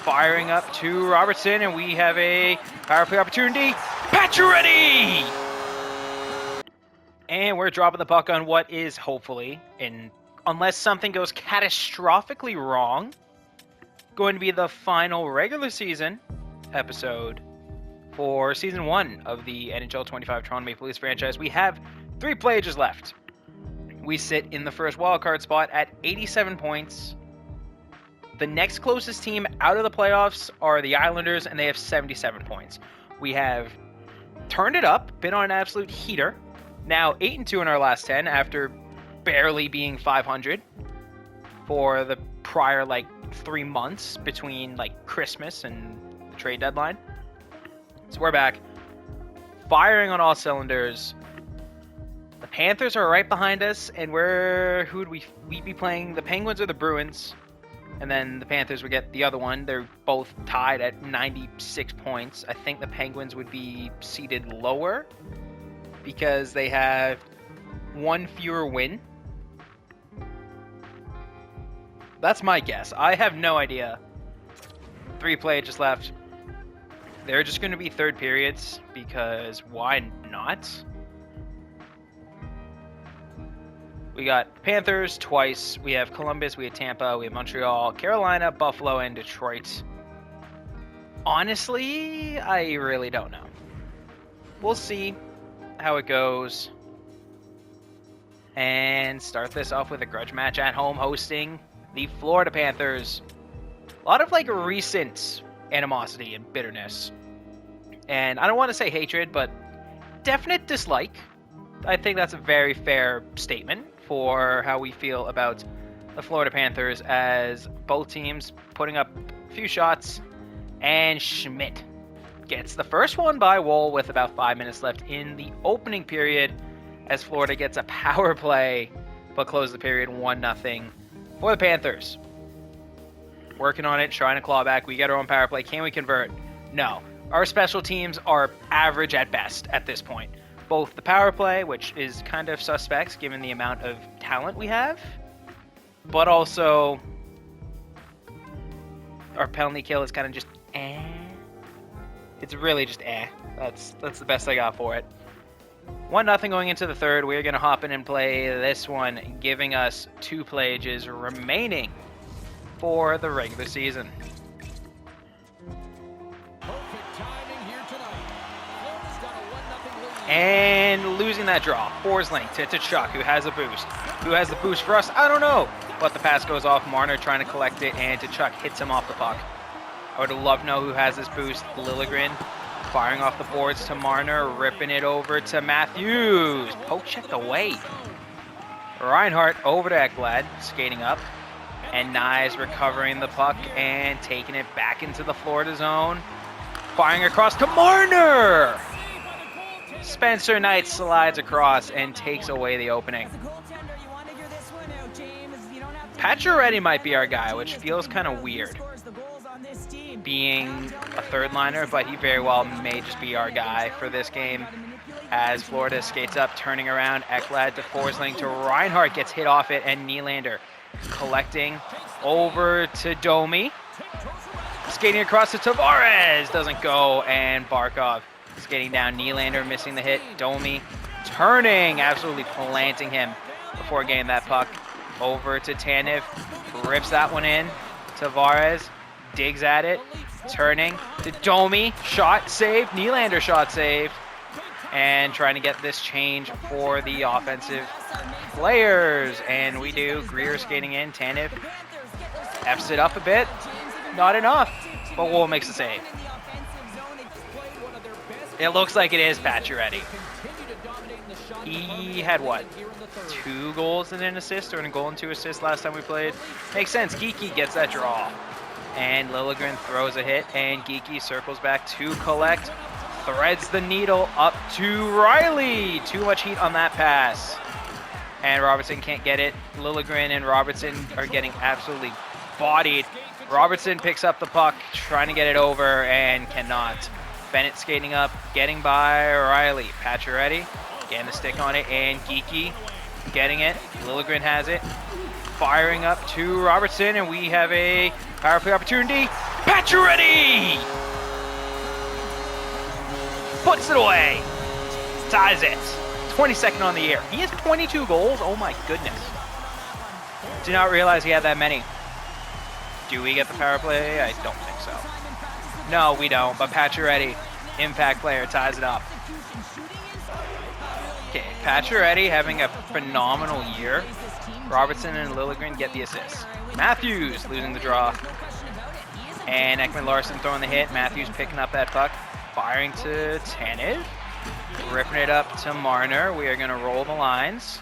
firing up to Robertson, and we have a power play opportunity. Pacioretty! And we're dropping the puck on what is hopefully, unless something goes catastrophically wrong, going to be the final regular season episode for Season 1 of the NHL25 Toronto Maple Leafs franchise. We have 3 players left. We sit in the first wildcard spot at 87 points. The next closest team out of the playoffs are the Islanders, and they have 77 points. We have turned it up, been on an absolute heater. Now 8-2 in our last 10 after barely being 500 for the prior 3 months between Christmas and the trade deadline. So we're back, firing on all cylinders. The Panthers are right behind us, and who would we'd be playing? The Penguins or the Bruins, and then the Panthers would get the other one. They're both tied at 96 points. I think the Penguins would be seated lower because they have 1 fewer win. That's my guess. I have no idea. 3 players left. They're just going to be third periods because why not? We got Panthers twice. We have Columbus, we have Tampa, we have Montreal, Carolina, Buffalo, and Detroit. Honestly, I really don't know. We'll see how it goes. And start this off with a grudge match at home hosting the Florida Panthers. A lot of recent animosity and bitterness. And I don't want to say hatred, but definite dislike. I think that's a very fair statement for how we feel about the Florida Panthers, as both teams putting up a few shots, and Schmidt gets the first one by Woll with about 5 minutes left in the opening period, as Florida gets a power play but close the period 1-0 for the Panthers. Working on it, trying to claw back. We get our own power play. Can we convert? No. Our special teams are average at best at this point. Both the power play, which is kind of suspect given the amount of talent we have, but also our penalty kill is kind of just It's really just That's the best I got for it. 1-0 going into the third. We're going to hop in and play this one, giving us 2 plays remaining for the regular season. And losing that draw. Forsling to Tkachuk, who has a boost. Who has the boost for us? I don't know. But the pass goes off. Marner trying to collect it, and Tkachuk hits him off the puck. I would love to know who has this boost. Liljegren firing off the boards to Marner, ripping it over to Matthews. Poke checked away. Reinhart over to Ekblad, skating up. And Nyes recovering the puck and taking it back into the Florida zone. Firing across to Marner! Spencer Knight slides across and takes away the opening. Pacioretty might be our guy, which feels kind of weird, being a third liner, but he very well may just be our guy for this game. As Florida skates up, turning around, Ekblad to Forsling to Reinhart, gets hit off it, and Nylander collecting over to Domi. Skating across to Tavares, doesn't go, and Barkov skating down. Nylander missing the hit. Domi turning, absolutely planting him before getting that puck over to Tanev. Rips that one in. Tavares digs at it. Turning to Domi. Shot saved. Nylander shot saved. And trying to get this change for the offensive players. And we do. Greer skating in. Tanev F's it up a bit. Not enough. But Woll makes the save. It looks like it is Pacioretty. He had, 2 goals and an assist, or a goal and 2 assists last time we played? Makes sense. Geeky gets that draw. And Liljegren throws a hit, and Geeky circles back to collect. Threads the needle up to Riley. Too much heat on that pass. And Robertson can't get it. Liljegren and Robertson are getting absolutely bodied. Robertson picks up the puck, trying to get it over, and cannot. Bennett skating up, getting by Riley. Pacioretty getting the stick on it, and Geeky getting it. Liljegren has it. Firing up to Robertson, and we have a power play opportunity. Pacioretty puts it away. Ties it. 22nd on the year. He has 22 goals. Oh my goodness. Did not realize he had that many. Do we get the power play? I don't think so. No, we don't. But Pacioretty, impact player, ties it up. Okay, Pacioretty having a phenomenal year. Robertson and Liljegren get the assists. Matthews losing the draw. And Ekman-Larsson throwing the hit. Matthews picking up that puck. Firing to Tanev. Ripping it up to Marner. We are going to roll the lines.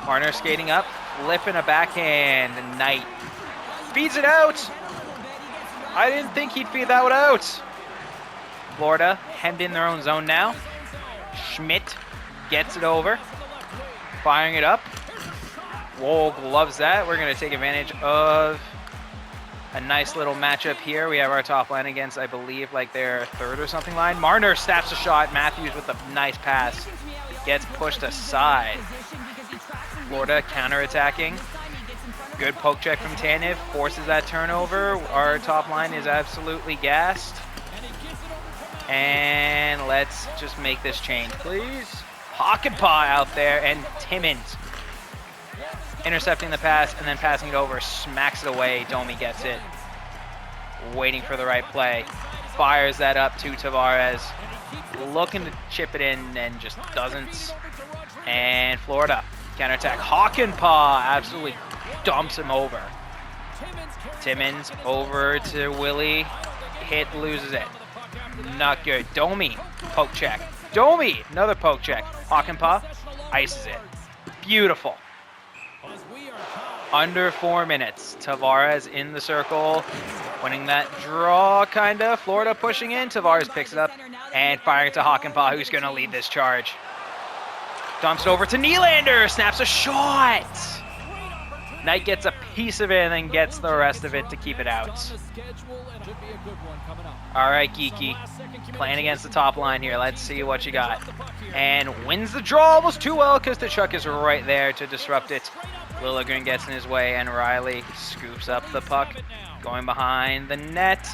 Marner skating up. Flipping a backhand. Knight feeds it out. I didn't think he'd feed that one out. Florida hemmed in their own zone now. Schmidt gets it over. Firing it up. Wold loves that. We're going to take advantage of a nice little matchup here. We have our top line against, I believe, like their third or something line. Marner snaps a shot. Matthews with a nice pass. Gets pushed aside. Florida counterattacking. Good poke check from Tanev. Forces that turnover. Our top line is absolutely gassed. And let's just make this change, please. Hakanpää out there, and Timmins intercepting the pass and then passing it over. Smacks it away. Domi gets it. Waiting for the right play. Fires that up to Tavares. Looking to chip it in and just doesn't. And Florida counterattack. Hakanpää absolutely dumps him over. Timmins over to Willie. Hit, loses it. Not good. Domi, poke check. Domi, another poke check. Hakanpää ices it. Beautiful. Under 4 minutes. Tavares in the circle. Winning that draw, kind of. Florida pushing in. Tavares picks it up and firing to Hakanpää, who's going to lead this charge. Dumps it over to Nylander. Snaps a shot. Knight gets a piece of it and then gets the rest of it to keep it out. All right, Geeky. Playing against the top line here. Let's see what you got. And wins the draw almost too well because Tkachuk is right there to disrupt it. Liljegren gets in his way and Riley scoops up the puck. Going behind the net.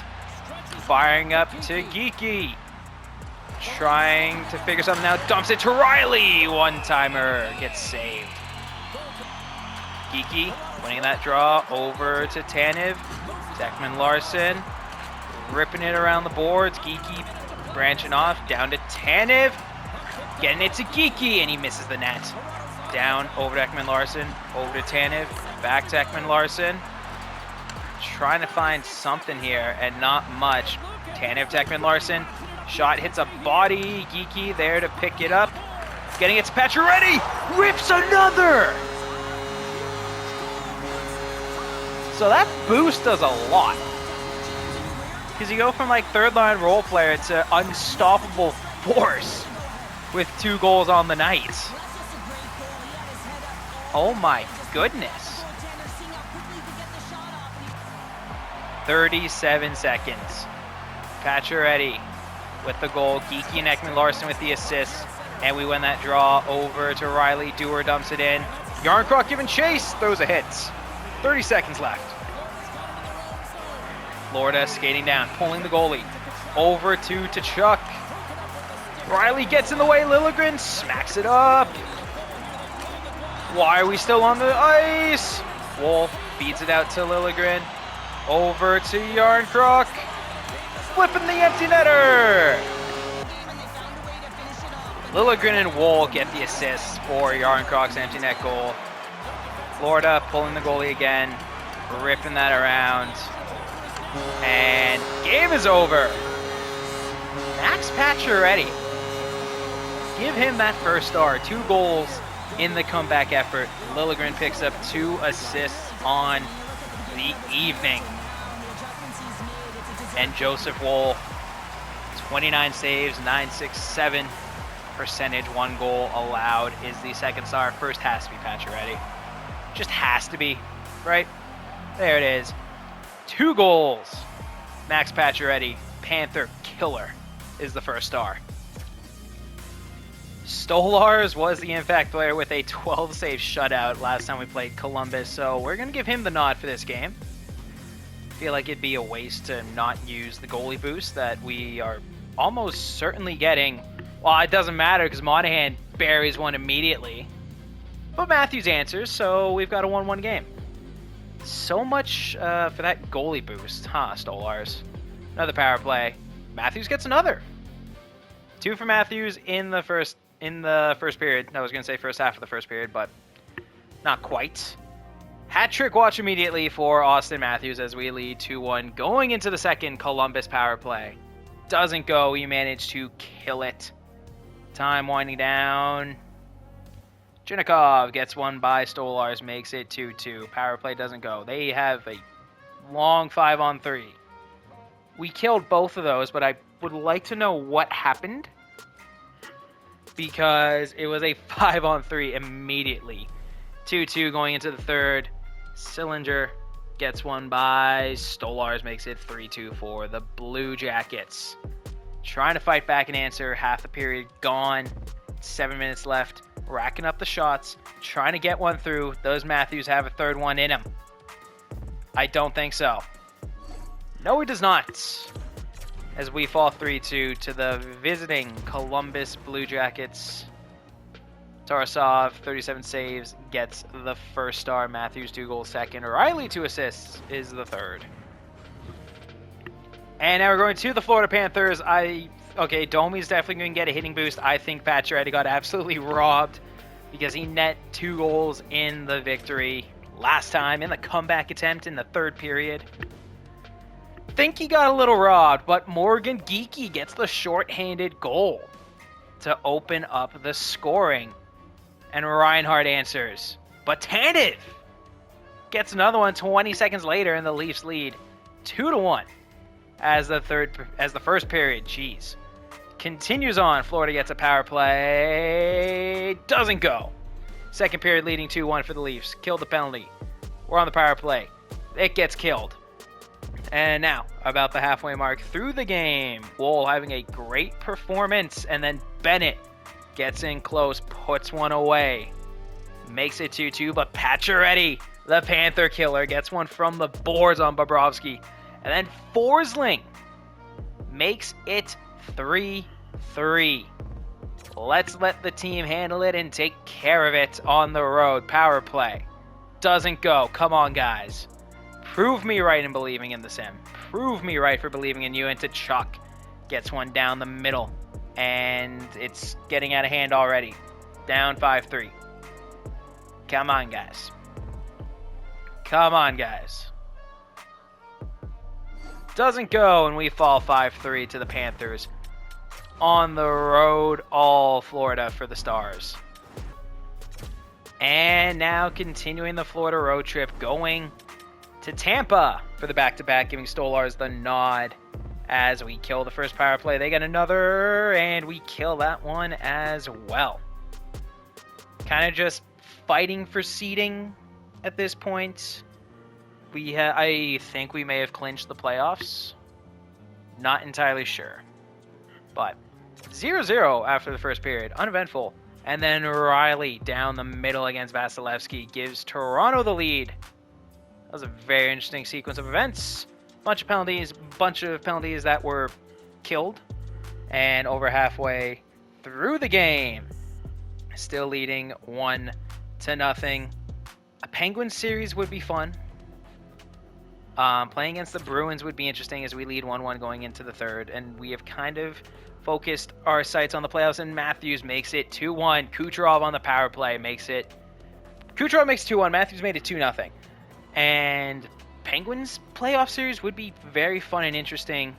Firing up to Geeky. Trying to figure something out. Dumps it to Riley. One-timer. Gets saved. Geeky winning that draw over to Tanev. Ekman-Larsson ripping it around the boards. Geeky branching off down to Tanev. Getting it to Geeky and he misses the net. Down over to Ekman-Larsson. Over to Tanev. Back to Ekman-Larsson. Trying to find something here and not much. Tanev to Ekman-Larsson. Shot hits a body. Geeky there to pick it up. Getting it to Pacioretty. Rips another. So that boost does a lot. Because you go from like third line role player to unstoppable force with 2 goals on the night. Oh my goodness. 37 seconds. Pacioretty with the goal. Geeky and Ekman-Larsson with the assist. And we win that draw over to Riley. Dewar dumps it in. Yarncroc giving chase. Throws a hit. 30 seconds left. Florida skating down, pulling the goalie. Over to Tkachuk. Riley gets in the way. Liljegren smacks it up. Why are we still on the ice? Wolf feeds it out to Liljegren. Over to Yarncroc. Flipping the empty netter. Liljegren and Woll get the assists for Yarncroc's empty net goal. Florida pulling the goalie again, ripping that around, and game is over. Max Pacioretty, give him that first star. 2 goals in the comeback effort. Liljegren picks up 2 assists on the evening. And Joseph Woll, 29 saves, 967 percentage, 1 goal allowed, is the second star. First has to be Pacioretty. Just has to be, right? There it is. 2 goals. Max Pacioretty, Panther killer, is the first star. Stolars was the impact player with a 12-save shutout last time we played Columbus, so we're going to give him the nod for this game. feel like it'd be a waste to not use the goalie boost that we are almost certainly getting. Well, it doesn't matter because Monahan buries one immediately. But Matthews answers, so we've got a 1-1 game. So much for that goalie boost, huh, Stolars? Another power play. Matthews gets another. 2 for Matthews in the first period. I was going to say first half of the first period, but not quite. Hat trick watch immediately for Austin Matthews as we lead 2-1 going into the second Columbus power play. Doesn't go. We managed to kill it. Time winding down. Chinikov gets one by Stolars, makes it 2-2. Power play doesn't go. They have a long 5-on-3. We killed both of those, but I would like to know what happened because it was a 5-on-3 immediately. 2-2 going into the third. Sillinger gets one by Stolars, makes it 3-2 for the Blue Jackets. Trying to fight back and answer. Half the period gone. 7 minutes left. Racking up the shots. Trying to get one through. Those Matthews have a third one in him. I don't think so. No, he does not. As we fall 3-2 to the visiting Columbus Blue Jackets. Tarasov, 37 saves, gets the first star. Matthews, 2 goals second. Riley, 2 assists, is the third. And now we're going to the Florida Panthers. Okay, Domi's definitely going to get a hitting boost. I think Pacioretty got absolutely robbed because he net 2 goals in the victory last time in the comeback attempt in the third period. Think he got a little robbed, but Morgan Geekie gets the shorthanded goal to open up the scoring. And Reinhardt answers. But Tanev gets another one 20 seconds later, and the Leafs lead 2-1 as the first period. Jeez. Continues on. Florida gets a power play. Doesn't go. Second period leading 2-1 for the Leafs. Killed the penalty. We're on the power play. It gets killed. And now, about the halfway mark through the game, Woll having a great performance, and then Bennett gets in close, puts one away, makes it 2-2, but Pacioretty, the Panther killer, gets one from the boards on Bobrovsky, and then Forsling makes it 3-3. Let's let the team handle it and take care of it on the road. Power play doesn't go. Come on, guys. Prove me right in believing in the sim. Prove me right for believing in you. And Tkachuk gets one down the middle. And it's getting out of hand already. Down 5-3. Come on, guys. Come on, guys. Doesn't go, and we fall 5-3 to the Panthers. On the road, all Florida for the Stars. And now continuing the Florida road trip, going to Tampa for the back-to-back, giving Stolars the nod as we kill the first power play. They get another, and we kill that one as well. Kind of just fighting for seeding at this point. I think we may have clinched the playoffs. Not entirely sure. But 0-0 after the first period. Uneventful. And then Riley down the middle against Vasilevsky gives Toronto the lead. That was a very interesting sequence of events. Bunch of penalties that were killed. And over halfway through the game, still leading 1-0. A Penguins series would be fun. Playing against the Bruins would be interesting as we lead 1-1 going into the third. And we have kind of focused our sights on the playoffs, and Matthews makes it 2-1. Kucherov on the power play Kucherov makes 2-1. Matthews made it 2-0. And Penguins playoff series would be very fun and interesting.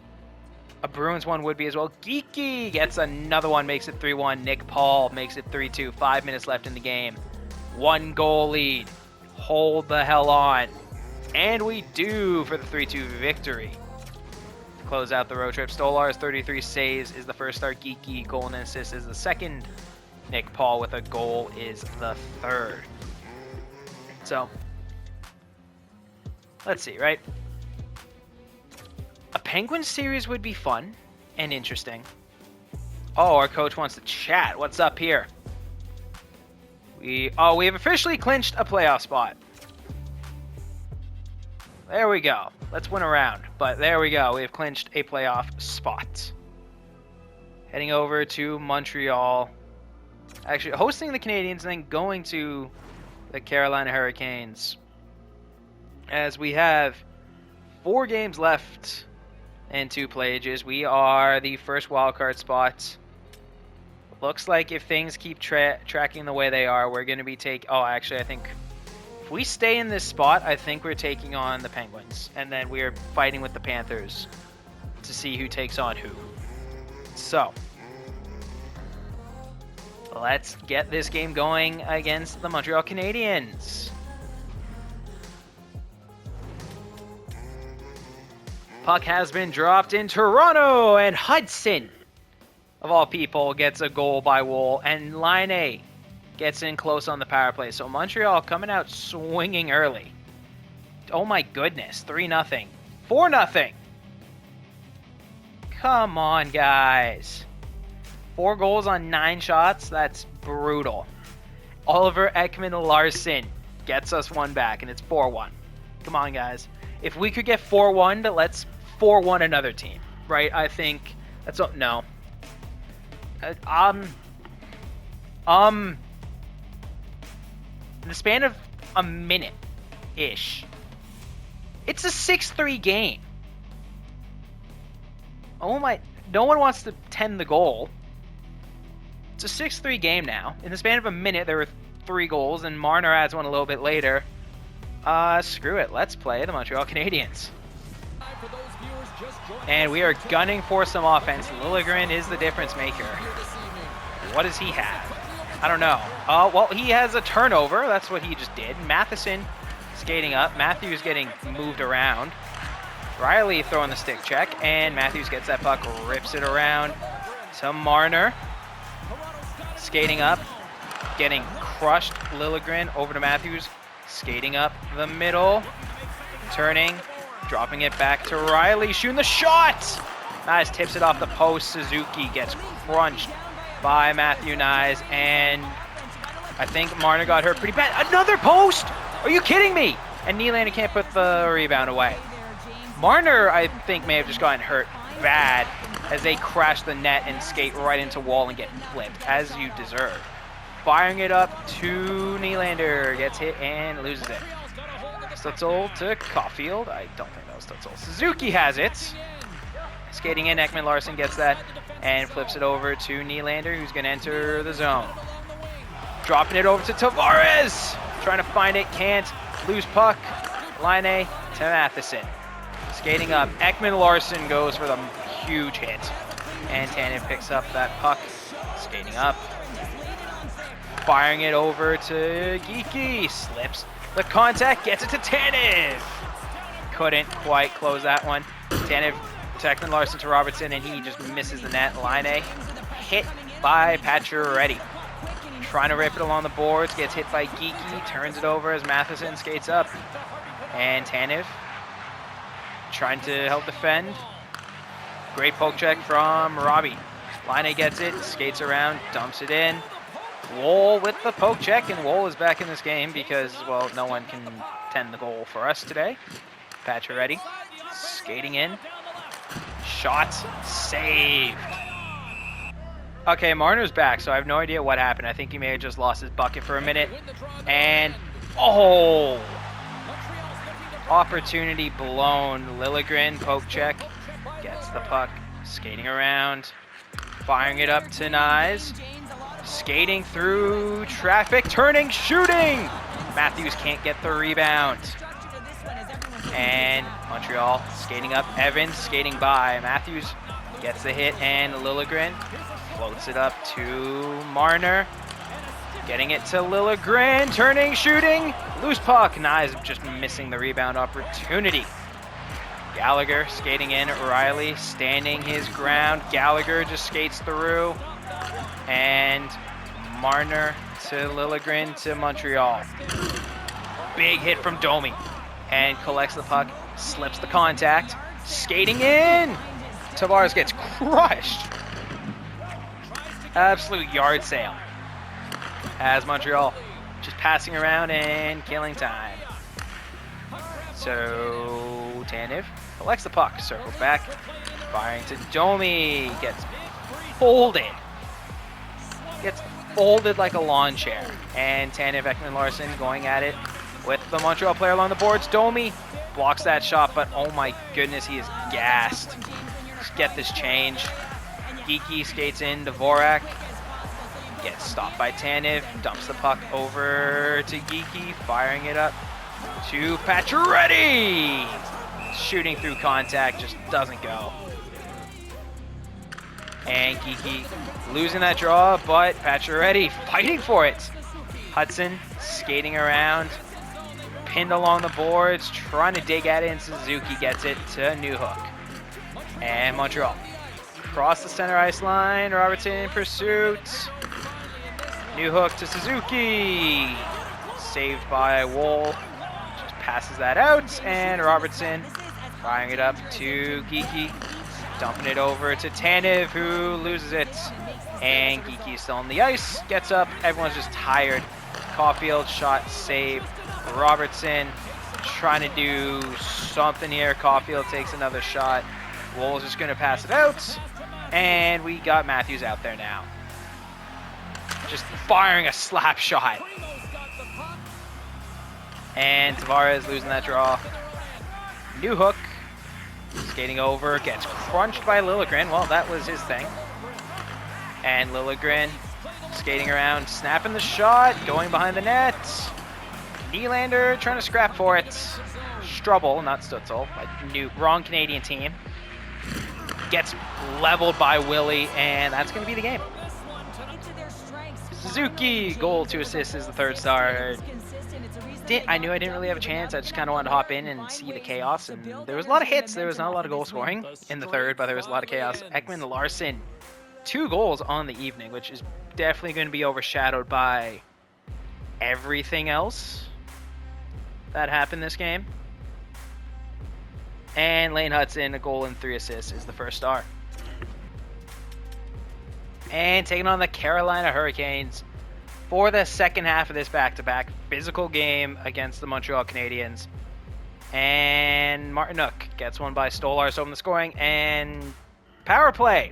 A Bruins one would be as well. Geeky gets another one, makes it 3-1. Nick Paul makes it 3-2. 5 minutes left in the game. 1 goal lead. Hold the hell on. And we do for the 3-2 victory. To close out the road trip, Stolarz 33 saves is the first start. Geeky goal and assist is the second. Nick Paul with a goal is the third. So, let's see, right? A Penguins series would be fun and interesting. Oh, our coach wants to chat. What's up here? We have officially clinched a playoff spot. There we go. Let's win a round. But there we go. We have clinched a playoff spot. Heading over to Montreal. Actually, hosting the Canadiens and then going to the Carolina Hurricanes. As we have 4 games left and 2 playages. We are the first wildcard spot. Looks like if things keep tracking the way they are, we're going to be actually, I think if we stay in this spot, I think we're taking on the Penguins. And then we are fighting with the Panthers to see who takes on who. So, let's get this game going against the Montreal Canadiens. Puck has been dropped in Toronto, and Hudson, of all people, gets a goal by Woll, and Laine gets in close on the power play. So Montreal coming out swinging early. Oh my goodness, 3-0, 4-0. Come on, guys. 4 goals on 9 shots, that's brutal. Oliver Ekman-Larsson gets us 1 back, and it's 4-1. Come on, guys. If we could get 4-1, let's 4-1 another team, right? I think that's what. No. In the span of a minute-ish, it's a 6-3 game. Oh my! No one wants to tend the goal. It's a 6-3 game now. In the span of a minute, there were 3 goals, and Marner adds one a little bit later. Screw it. Let's play the Montreal Canadiens. And we are gunning for some offense. Liljegren is the difference maker. What does he have? I don't know. Well, he has a turnover. That's what he just did. Matheson skating up. Matthews getting moved around. Riley throwing the stick check, and Matthews gets that puck, rips it around to Marner. Skating up, getting crushed. Liljegren over to Matthews. Skating up the middle, turning, dropping it back to Riley, shooting the shot! Nice, tips it off the post. Suzuki gets crunched by Matthew Nyes, and I think Marner got hurt pretty bad. Another post! Are you kidding me? And Nylander can't put the rebound away. Marner, I think, may have just gotten hurt bad as they crash the net and skate right into Wall and get flipped, as you deserve. Firing it up to Nylander, gets hit and loses it. Stutzel to Caulfield. I don't think that was Stutzel. Suzuki has it. Skating in, Ekman-Larsson gets that and flips it over to Nylander, who's going to enter the zone. Dropping it over to Tavares. Trying to find it, can't. Lose puck. Laine to Matheson. Skating up, Ekman-Larsson goes for the huge hit. And Tanev picks up that puck. Skating up. Firing it over to Geeky. Slips the contact, gets it to Tanev. Couldn't quite close that one. Tanev to Ekman-Larsson to Robertson, and he just misses the net. Laine hit by Pacioretty. Trying to rip it along the boards, gets hit by Geeky, turns it over as Matheson skates up. And Tanev trying to help defend. Great poke check from Robbie. Laine gets it, skates around, dumps it in. Woll with the poke check, and Woll is back in this game because, well, no one can tend the goal for us today. Pacioretty skating in. Shot saved. Okay, Marner's back, so I have no idea what happened. I think he may have just lost his bucket for a minute. And, oh! Opportunity blown. Liljegren, poke check. Gets the puck. Skating around. Firing it up to Nyes. Skating through traffic. Turning, shooting! Matthews can't get the rebound. And Montreal skating up. Evans skating by. Matthews gets the hit, and Liljegren floats it up to Marner. Getting it to Liljegren. Turning, shooting. Loose puck. Nyes just missing the rebound opportunity. Gallagher skating in. Riley standing his ground. Gallagher just skates through. And Marner to Liljegren to Montreal. Big hit from Domi. And collects the puck. Slips the contact. Skating in. Tavares gets crushed. Absolute yard sale. As Montreal just passing around and killing time. So Tanev collects the puck, circles back, firing to Domi, gets folded. Gets folded like a lawn chair. And Tanev, Ekman-Larsson going at it with the Montreal player along the boards. Domi blocks that shot, but oh my goodness, he is gassed. Just get this change. Geeky skates in, Dvorak gets stopped by Tanev, dumps the puck over to Geeky, firing it up to Pacioretty. Shooting through contact, just doesn't go. And Geeky losing that draw, but Pacioretty fighting for it. Hudson skating around, pinned along the boards, trying to dig at it, and Suzuki gets it to Newhook. And Montreal across the center ice line, Robertson in pursuit. Newhook to Suzuki. Saved by Woll. Just passes that out, and Robertson firing it up to Geeky. Dumping it over to Tanev, who loses it. And Geeky still on the ice, gets up. Everyone's just tired. Caulfield shot saved. Robertson trying to do something here. Caulfield takes another shot. Woll's just going to pass it out. And we got Matthews out there now. Just firing a slap shot. And Tavares losing that draw. Newhook skating over, gets crunched by Liljegren. Well, that was his thing. And Liljegren skating around, snapping the shot, going behind the net. Nylander trying to scrap for it. Strubble, not Stutzel, wrong Canadian team. Gets leveled by Willie, and that's going to be the game. Suzuki, goal to assist is the third star. I knew I didn't really have a chance. I just kind of wanted to hop in and see the chaos. And there was a lot of hits. There was not a lot of goal scoring in the third, but there was a lot of chaos. Ekman-Larsson, 2 goals on the evening, which is definitely going to be overshadowed by everything else that happened this game. And Lane Hudson, a goal and 3 assists, is the first star. And taking on the Carolina Hurricanes for the second half of this back-to-back physical game against the Montreal Canadiens. And Martinuk gets one by Stolarz over the scoring, and power play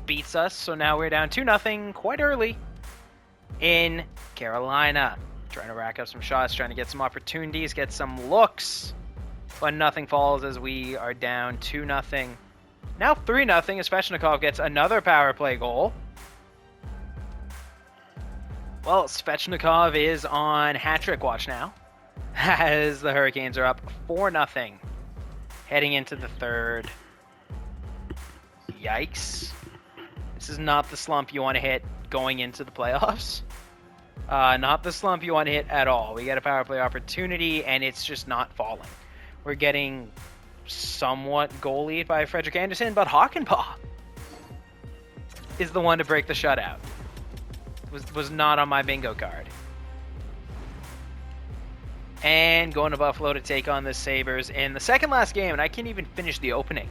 beats us. So now we're down 2-0 quite early in Carolina. Trying to rack up some shots, trying to get some opportunities, get some looks. But nothing falls as we are down 2-0. Now 3-0 as Svechnikov gets another power play goal. Well, Svechnikov is on hat-trick watch now, as the Hurricanes are up 4-0 heading into the third. Yikes. This is not the slump you want to hit going into the playoffs. Not the slump you want to hit at all. We get a power play opportunity, and it's just not falling. We're getting somewhat goalied by Frederik Andersen, but Hakanpää is the one to break the shutout. Was not on my bingo card. And going to Buffalo to take on the Sabres in the second last game, and I can't even finish the opening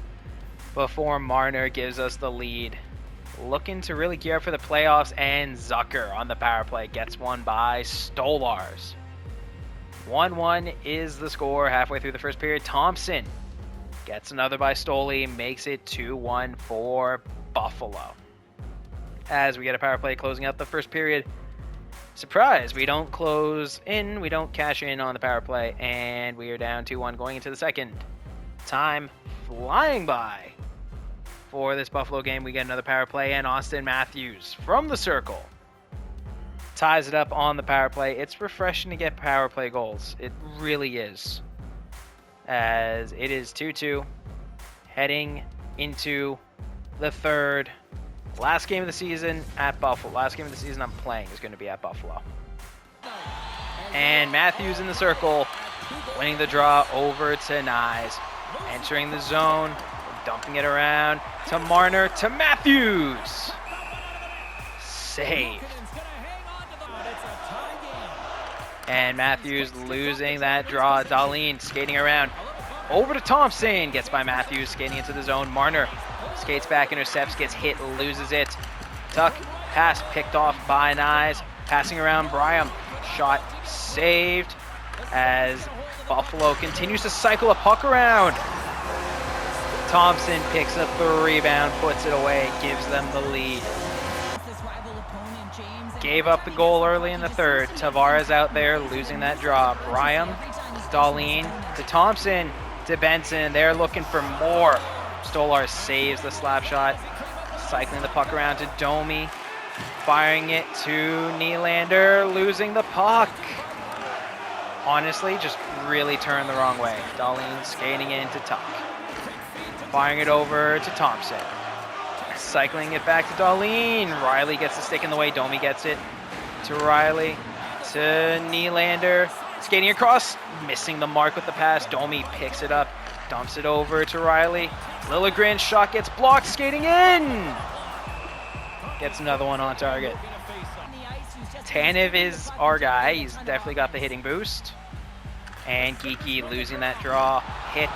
before Marner gives us the lead. Looking to really gear up for the playoffs, and Zucker on the power play gets one by Stolarz. 1-1 is the score halfway through the first period. Thompson gets another by Stoley, makes it 2-1 for Buffalo. As we get a power play closing out the first period. Surprise, we don't close in, we don't cash in on the power play, and we are down 2-1 going into the second. Time flying by for this Buffalo game. We get another power play, and Austin Matthews from the circle ties it up on the power play. It's refreshing to get power play goals. It really is. As it is 2-2 heading into the third. Last game of the season at Buffalo. Last game of the season I'm playing is going to be at Buffalo. And Matthews in the circle, winning the draw over to Nyes. Entering the zone, dumping it around to Marner, to Matthews. Saved. And Matthews losing that draw. Dahlin skating around. Over to Thompson. Gets by Matthews, skating into the zone. Marner skates back, intercepts, gets hit, loses it. Tuck, pass picked off by Nyes. Passing around Bryam. Shot saved as Buffalo continues to cycle a puck around. Thompson picks up the rebound, puts it away, gives them the lead. Gave up the goal early in the third. Tavares out there losing that draw. Bryam, Dahlin to Thompson to Benson. They're looking for more. Stolar saves the slap shot. Cycling the puck around to Domi. Firing it to Nylander, losing the puck. Honestly, just really turned the wrong way. Dahlin skating in to Tuck. Firing it over to Thompson. Cycling it back to Dahlin. Riley gets the stick in the way. Domi gets it to Riley. To Nylander. Skating across. Missing the mark with the pass. Domi picks it up. Dumps it over to Riley. Liljegren's shot gets blocked. Skating in. Gets another one on target. Tanev is our guy. He's definitely got the hitting boost. And Geeky losing that draw. Hit.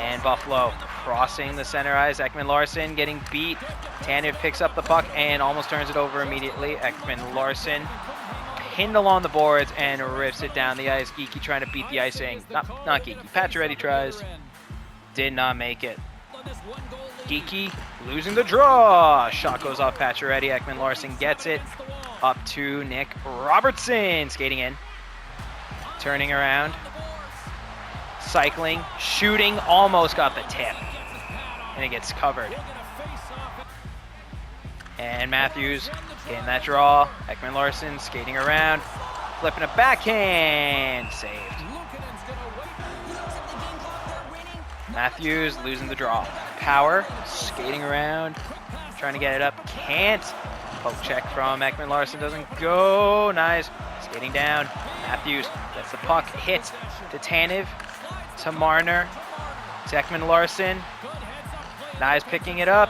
And Buffalo crossing the center ice. Ekman-Larsson getting beat. Tanev picks up the puck and almost turns it over immediately. Ekman-Larsson pinned along the boards and rips it down the ice. Geeky trying to beat the icing. Not Geeky. Pacioretty tries. Did not make it. Geeky losing the draw. Shot goes off Pacioretty. Ekman-Larsson gets it. Up to Nick Robertson. Skating in. Turning around. Cycling. Shooting. Almost got the tip. And it gets covered. And Matthews getting that draw. Ekman-Larsson skating around. Flipping a backhand. Saved. Matthews losing the draw. Power. Skating around. Trying to get it up. Can't. Poke check from Ekman-Larsson. Doesn't go. Nice. Skating down. Matthews gets the puck. Hit to Tanev. To Marner. To Ekman-Larsson. Nice picking it up.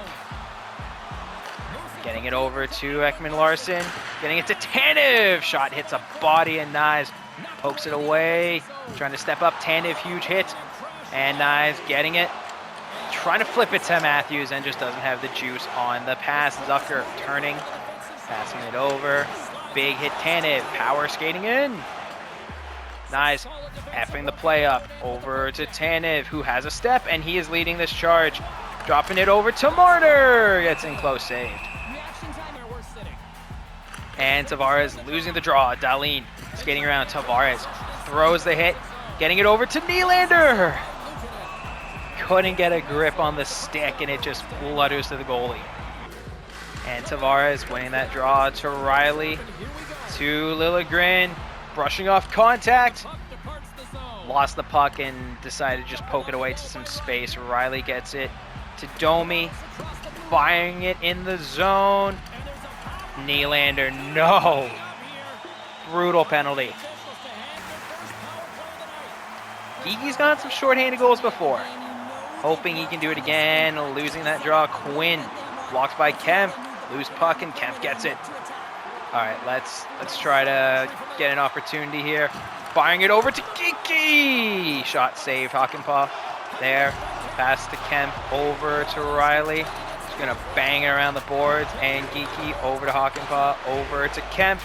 Getting it over to Ekman-Larsson. Getting it to Tanev. Shot hits a body and Knives pokes it away. Trying to step up. Tanev, huge hit. And Knives getting it. Trying to flip it to Matthews and just doesn't have the juice on the pass. Zucker turning. Passing it over. Big hit Tanev. Power skating in. Nice. Effing the play up. Over to Tanev, who has a step, and he is leading this charge. Dropping it over to Marner. Gets in close, saved. And Tavares losing the draw. Dahlin skating around. Tavares throws the hit. Getting it over to Nylander. Couldn't get a grip on the stick, and it just flutters to the goalie. And Tavares winning that draw to Riley. To Liljegren. Brushing off contact. Lost the puck and decided to just poke it away to some space. Riley gets it to Domi. Firing it in the zone. Nylander, no. Brutal penalty. Geeky's got some shorthanded goals before. Hoping he can do it again. Losing that draw. Quinn blocked by Kemp. Loose puck and Kemp gets it. All right, let's try to get an opportunity here. Firing it over to Geeky. Shot saved. Hakanpää there. Pass to Kemp over to Riley. He's gonna bang it around the boards, and Geeky over to Hakanpää, over to Kemp.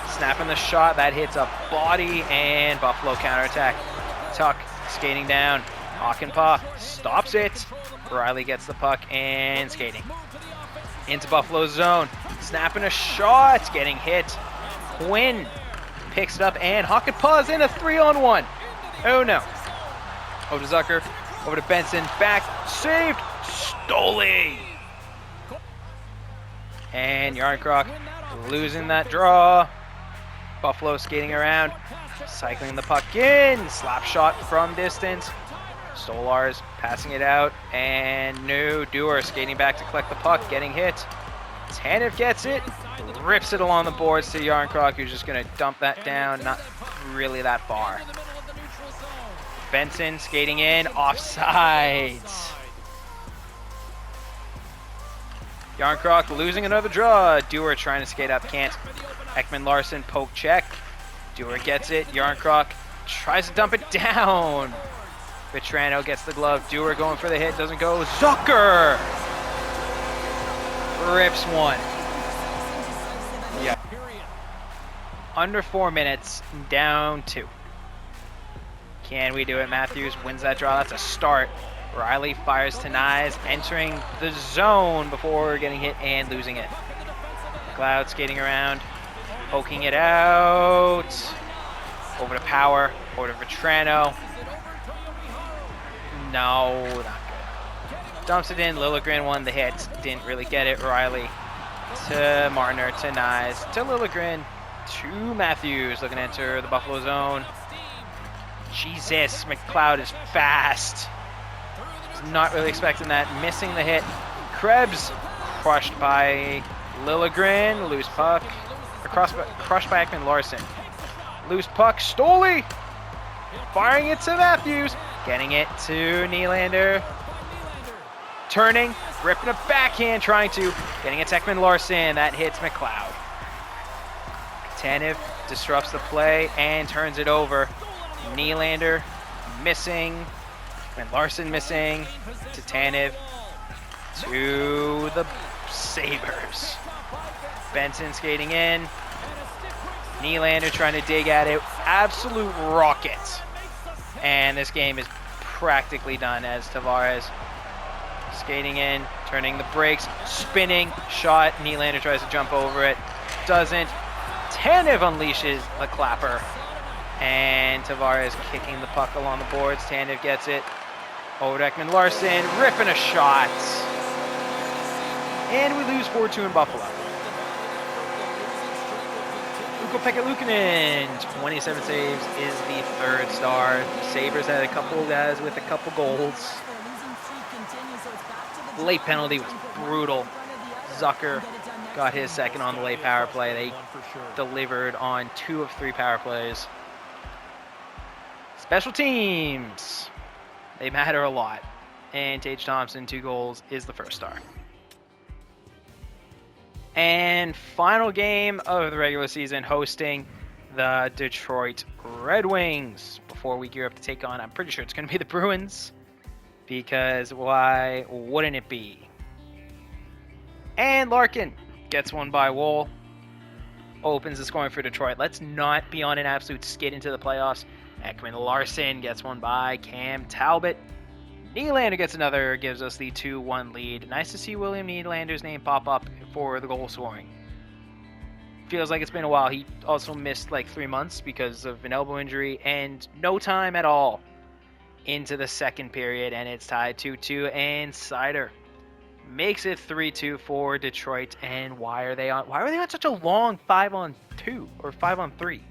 Snapping the shot that hits a body, and Buffalo counterattack. Tuck skating down. Hakanpää stops it. Riley gets the puck and skating into Buffalo's zone. Snapping a shot, getting hit. Quinn picks it up, and Hakanpää's in a 3-on-1. Oh no. Over to Zucker, over to Benson, back, saved, Stoli. And Yarncroc losing that draw. Buffalo skating around, cycling the puck in, slap shot from distance. Stolar's passing it out, and no, Dewar skating back to collect the puck, getting hit. Tanev gets it, rips it along the boards to Yarncroc, who's just going to dump that down, not really that far. Benson skating in, offside. Yarncroc losing another draw. Dewar trying to skate up, can't. Ekman-Larsson poke check. Dewar gets it. Yarncroc tries to dump it down. Vetrano gets the glove. Dewar going for the hit, doesn't go. Zucker rips one. Yeah. Under 4 minutes, down 2. Can we do it? Matthews wins that draw. That's a start. Riley fires to Nyes, entering the zone before getting hit and losing it. McLeod skating around, poking it out. Over to Power, over to Vetrano. No, not good. Dumps it in. Liljegren won the hit. Didn't really get it. Riley to Marner, to Nyes, to Liljegren, to Matthews. Looking to enter the Buffalo zone. Jesus, McLeod is fast. Was not really expecting that. Missing the hit. Krebs crushed by Liljegren. Loose puck. Crushed by ekman-larsson. Loose puck. Stoley firing it to Matthews. Getting it to Nylander. Turning. Ripping a backhand. Trying to. Getting it to ekman-larsson. That hits McLeod. Tanev disrupts the play and turns it over. Nylander missing. ekman-larsson missing. To Tanev. To the Sabres. Benson skating in. Nylander trying to dig at it. Absolute rocket. And this game is practically done as Tavares skating in, turning the brakes, spinning, shot. Nylander tries to jump over it. Doesn't. Tanev unleashes the clapper. And Tavares kicking the puck along the boards. Tanev gets it. Over to ekman-larsson, ripping a shot. And we lose 4-2 in Buffalo. Ukko-Pekka Luukkonen, 27 saves, is the third star. The Sabres had a couple guys with a couple goals. The late penalty was brutal. Zucker got his second on the late power play. They delivered on 2 of 3 power plays. Special teams. They matter a lot. And Tage Thompson, 2 goals, is the first star. And final game of the regular season, hosting the Detroit Red Wings. Before we gear up to take on, I'm pretty sure it's going to be the Bruins. Because why wouldn't it be? And Larkin gets one by Woll. Opens the scoring for Detroit. Let's not be on an absolute skid into the playoffs. ekman-larsson gets one by Cam Talbot. Nylander gets another, gives us the 2-1 lead. Nice to see William Nylander's name pop up for the goal scoring. Feels like it's been a while. He also missed like 3 months because of an elbow injury and no time at all into the second period, and it's tied 2-2, and Seider makes it 3-2 for Detroit. And why are they on such a long 5-on-2 or 5-on-3?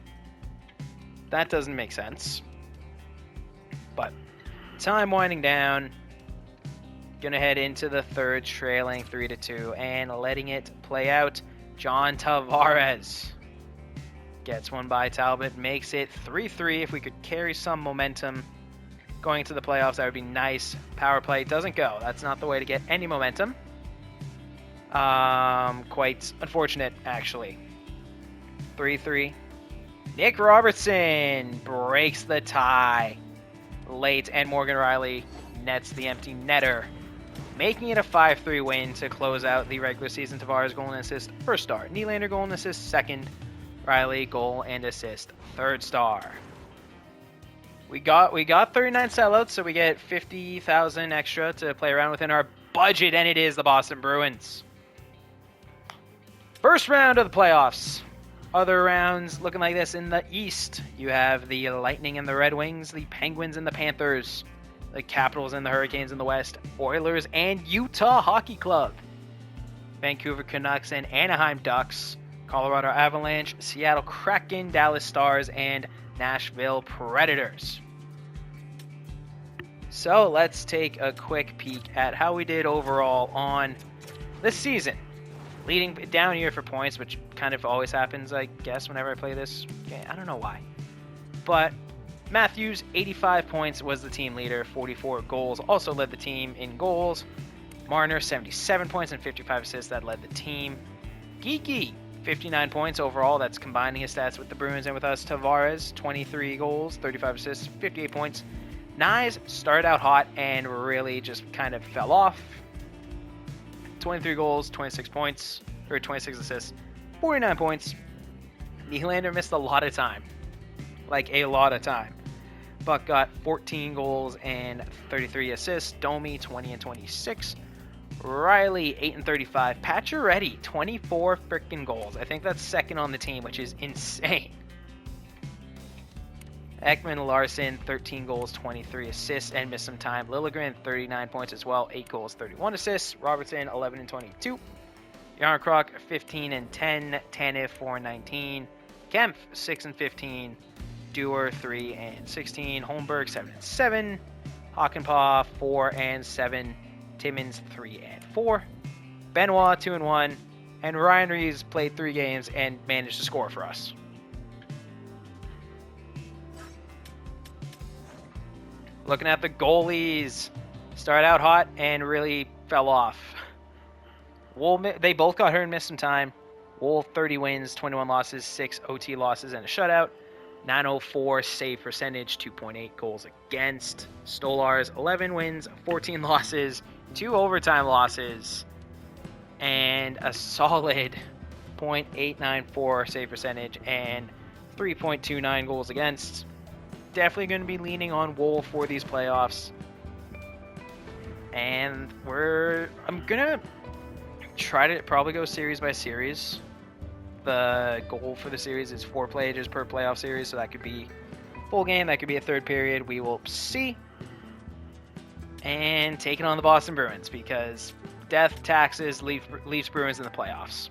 That doesn't make sense. But time winding down. Gonna head into the third, trailing 3-2 and letting it play out. John Tavares gets one by Talbot, makes it 3-3. If we could carry some momentum going into the playoffs, that would be nice. Power play doesn't go. That's not the way to get any momentum. Quite unfortunate, actually. 3-3. Nick Robertson breaks the tie late, and Morgan Riley nets the empty netter, making it a 5-3 win to close out the regular season. Tavares goal and assist, first star. Nylander goal and assist, second. Riley goal and assist, third star. We got 39 sellouts, so we get 50,000 extra to play around within our budget, and it is the Boston Bruins. First round of the playoffs. Other rounds looking like this. In the East, you have the Lightning and the Red Wings, the Penguins and the Panthers, the Capitals and the Hurricanes in the West, Oilers and Utah Hockey Club, Vancouver Canucks and Anaheim Ducks, Colorado Avalanche, Seattle Kraken, Dallas Stars, and Nashville Predators. So let's take a quick peek at how we did overall on this season. Leading down here for points, which kind of always happens, I guess, whenever I play this game. I don't know why. But Matthews, 85 points, was the team leader. 44 goals, also led the team in goals. Marner, 77 points and 55 assists, that led the team. Geeky, 59 points overall. That's combining his stats with the Bruins and with us. Tavares, 23 goals, 35 assists, 58 points. Nyes started out hot and really just kind of fell off. 23 goals, 26 points, or 26 assists, 49 points. Nylander missed a lot of time. Like a lot of time. Buck got 14 goals and 33 assists. Domi, 20 and 26. Riley, 8 and 35. Pacioretty, 24 freaking goals. I think that's second on the team, which is insane. Ekman-Larsson, 13 goals, 23 assists, and missed some time. Liljegren, 39 points as well, 8 goals, 31 assists. Robertson, 11 and 22. Yarncroc, 15 and 10. Tanev, 4 and 19. Kempf, 6 and 15. Dewar, 3 and 16. Holmberg, 7 and 7. Hakanpää, 4 and 7. Timmins, 3 and 4. Benoit, 2 and 1. And Ryan Reeves played 3 games and managed to score for us. Looking at the goalies, started out hot and really fell off. Wool, they both got hurt and missed some time. Wool, 30 wins, 21 losses, 6 OT losses, and a shutout. 904 save percentage, 2.8 goals against. Stolars, 11 wins, 14 losses, 2 overtime losses, and a solid .894 save percentage and 3.29 goals against. Definitely going to be leaning on Wool for these playoffs. And I'm going to try to probably go series by series. The goal for the series is 4 players per playoff series, so that could be full game, that could be a third period. We will see. And taking on the Boston Bruins because death, taxes, Leafs Bruins in the playoffs.